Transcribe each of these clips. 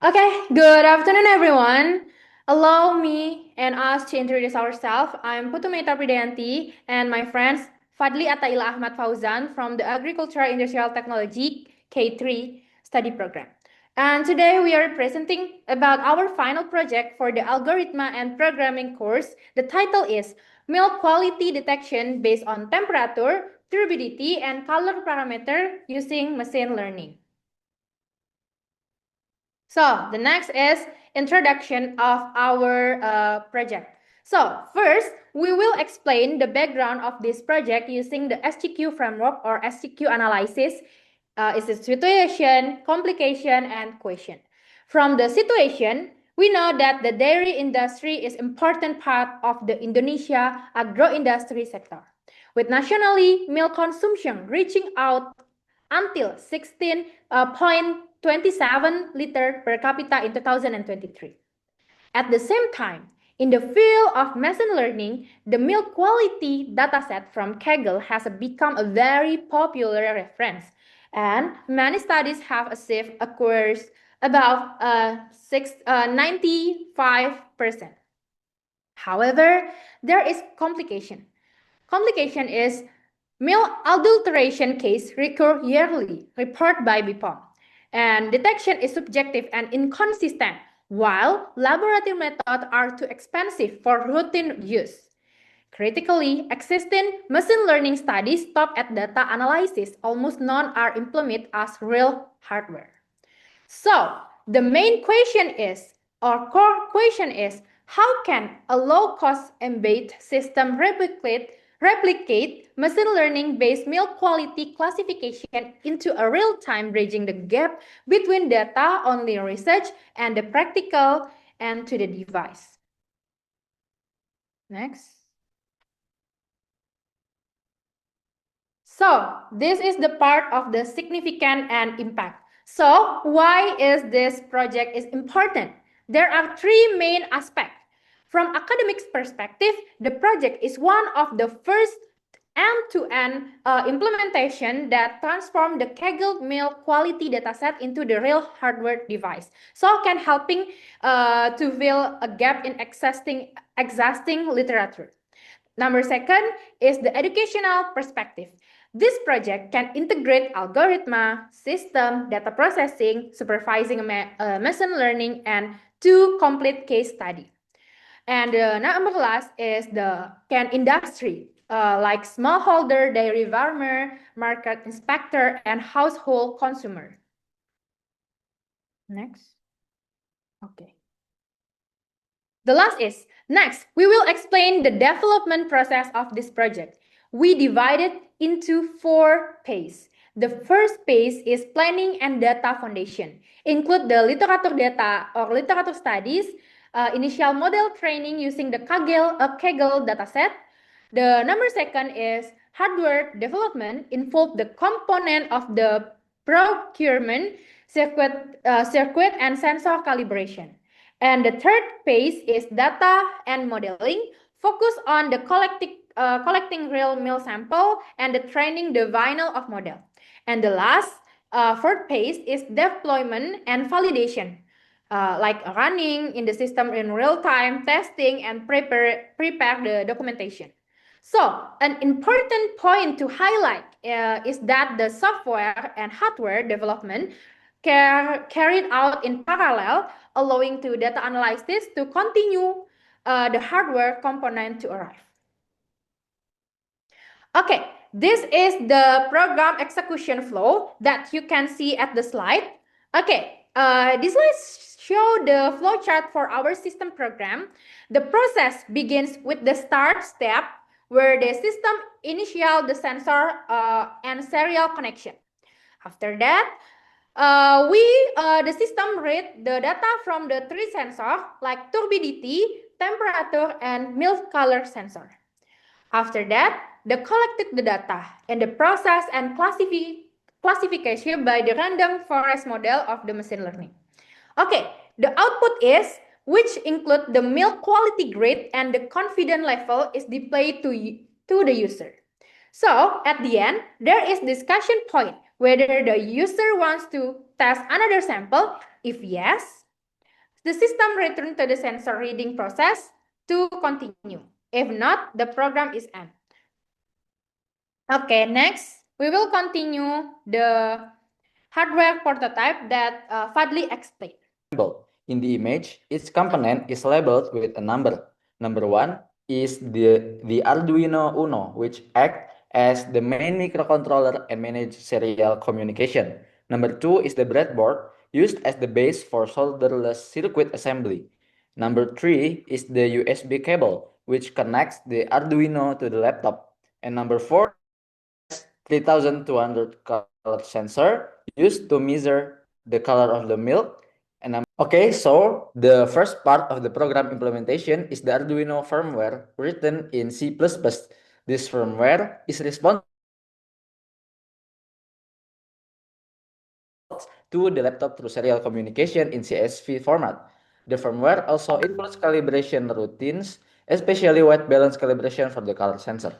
Okay, good afternoon, everyone. Allow me and us to introduce ourselves. I'm Putumeta Pridayanti and my friends Fadli Ataila Ahmad Fauzan from the Agricultural Industrial Technology K3 study program. And today we are presenting about our final project for the Algorithma and Programming course. The title is Milk Quality Detection based on temperature, turbidity, and color parameter using machine learning. So the next is introduction of our project. So first, we will explain the background of this project using the SGQ framework or SGQ analysis. It's a situation, complication, and question. From the situation, we know that the dairy industry is important part of the Indonesia agro-industry sector, with nationally milk consumption reaching out until 16.27 liter per capita in 2023. At the same time, in the field of machine learning, the milk quality dataset from Kaggle has become a very popular reference, and many studies have achieved accuracy about 95%. However, there is complication. Complication is milk adulteration case recur yearly, reported by BPOM. And detection is subjective and inconsistent, while laboratory methods are too expensive for routine use. Critically, existing machine learning studies stop at data analysis. Almost none are implemented as real hardware. So, the main question is, or core question is, how can a low-cost embedded system replicate machine learning-based milk quality classification into a real-time, bridging the gap between data-only research and the practical and to the device? Next. So, this is the part of the significant and impact. So, why is this project is important? There are three main aspects. From academics perspective, the project is one of the first end-to-end implementation that transform the Kaggle milk quality dataset into the real hardware device. So, can helping to fill a gap in existing literature. Number second is the educational perspective. This project can integrate algorithm, system, data processing, supervising machine learning, and two complete case study. And number last is the can industry, like smallholder, dairy farmer, market inspector, and household consumer. Next. Okay. The last is, next, we will explain the development process of this project. We divide it into 4 phases. The first phase is planning and data foundation. Include the literature data or literature studies, initial model training using the Kaggle dataset. The number second is hardware development, involve the component of the procurement, circuit and sensor calibration. And the third phase is data and modeling, focus on the collecting real meal sample and the training the vinyl of model. And the last, fourth phase is deployment and validation, like running in the system in real time, testing, and prepare the documentation. So, an important point to highlight is that the software and hardware development carried out in parallel, allowing to data analysis to continue the hardware component to arrive. Okay, this is the program execution flow that you can see at the slide. Okay, this slide show the flow chart for our system program. The process begins with the start step, where the system initial the sensor and serial connection. After that, the system read the data from the 3 sensors like turbidity, temperature, and milk color sensor. After that, they collected the data and the process and classification by the random forest model of the machine learning. Okay, the output is, which include the milk quality grade and the confidence level is displayed to the user. So, at the end, there is discussion point whether the user wants to test another sample. If yes, the system return to the sensor reading process to continue. If not, the program is end. Okay, next, we will continue the hardware prototype that Fadli explained. In the image, each component is labeled with a number. Number 1 is the Arduino Uno, which acts as the main microcontroller and manage serial communication. Number 2 is the breadboard, used as the base for solderless circuit assembly. Number 3 is the USB cable, which connects the Arduino to the laptop. And number 4 is 3200 color sensor used to measure the color of the milk. Okay, so the first part of the program implementation is the Arduino firmware written in C++. This firmware is responsive to the laptop through serial communication in CSV format. The firmware also includes calibration routines, especially white balance calibration for the color sensor.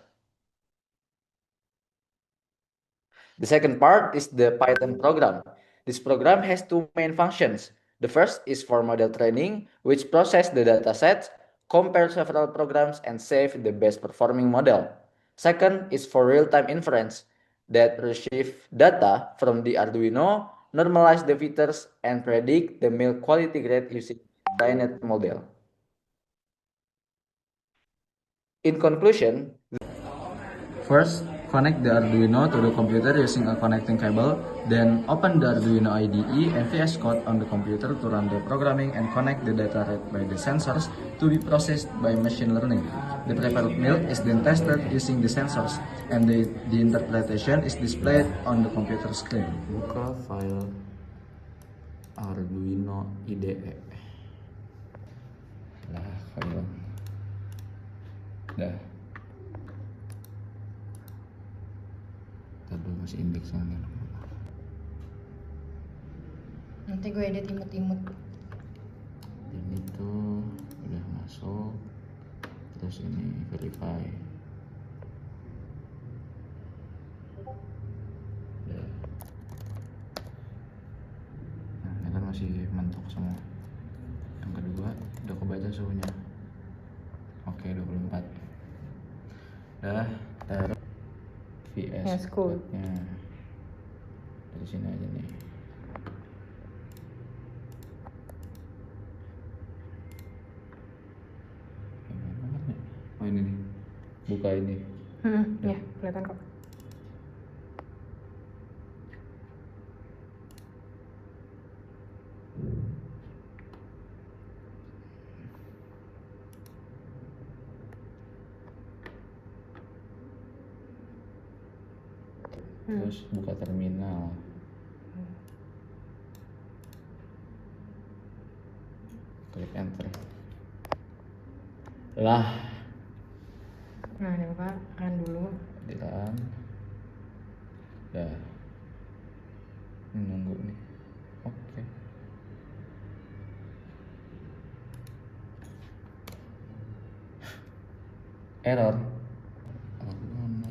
The second part is the Python program. This program has two main functions. The first is for model training, which process the datasets, compare several programs, and save the best performing model. Second is for real-time inference that receive data from the Arduino, normalize the filters, and predict the milk quality grade using trained model. In conclusion, first, connect the Arduino to the computer using a connecting cable, then open the Arduino IDE and VS Code on the computer to run the programming and connect the data read by the sensors to be processed by machine learning. The prepared milk is then tested using the sensors, and the interpretation is displayed on the computer screen. Buka file Arduino IDE. Nah, file. Dah. Tadi masih indexnya. Nanti gue edit imut-imut. Ini tuh udah masuk. Terus ini verify. Udah. Nah, ini kan masih mentok semua. Yang kedua udah kebaca suhunya. Oke, 24. Udah, taruh VS Code-nya dari sini aja nih. Oh ini nih, buka ini. Ya, kelihatan kok. Terus buka terminal. Klik enter. Lah. Nah, ini buka run dulu. Di run. Dah. Nunggu nih. Oke. Error.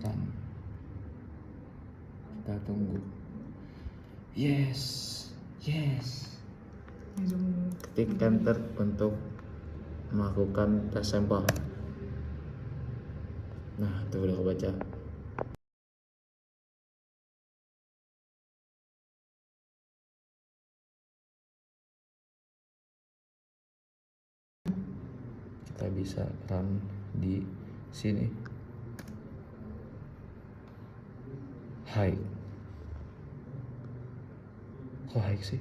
Run. Kita tunggu. Yes. Ketik enter untuk melakukan tes sampel. Nah, itu udah kebaca. Kita bisa run di sini. Hai. Kok high sih?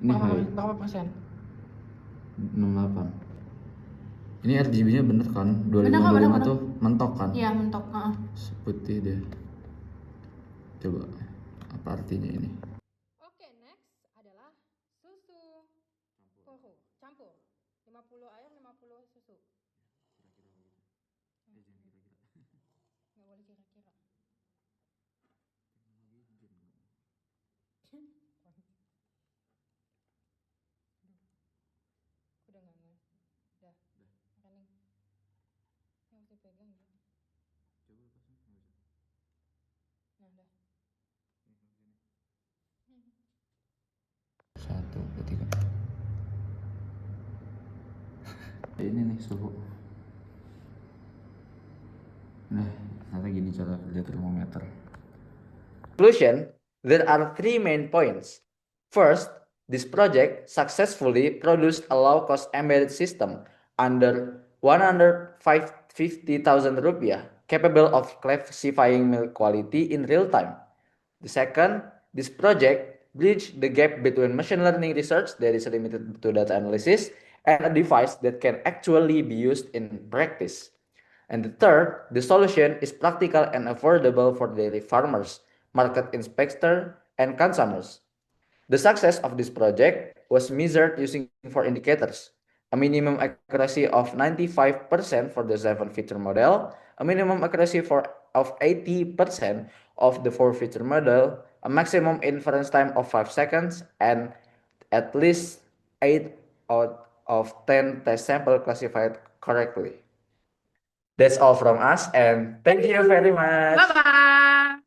Ini berapa persen? 68. Ini RGB-nya bener kan? 2525 tuh mentok kan? Iya, mentok. Putih deh. Coba apa artinya ini? Oke, next adalah susu campur. 50 air, 50 susu. Nggak boleh kira-kira. dipegang gitu. Nah, dah. Satu, dua, tiga. Ini nih suhu. Nah, ternyata gini cara kerja termometer. Conclusion, there are three main points. First, this project successfully produced a low-cost embedded system under 150,000 rupiah, capable of classifying milk quality in real time. The second, this project bridged the gap between machine learning research that is limited to data analysis and a device that can actually be used in practice. And the third, the solution is practical and affordable for dairy farmers, market inspectors, and consumers. The success of this project was measured using four indicators: a minimum accuracy of 95% for the 7-feature model, a minimum accuracy of 80% of the 4-feature model, a maximum inference time of 5 seconds, and at least 8 out of 10 test sample classified correctly. That's all from us, and thank you very much. Bye-bye.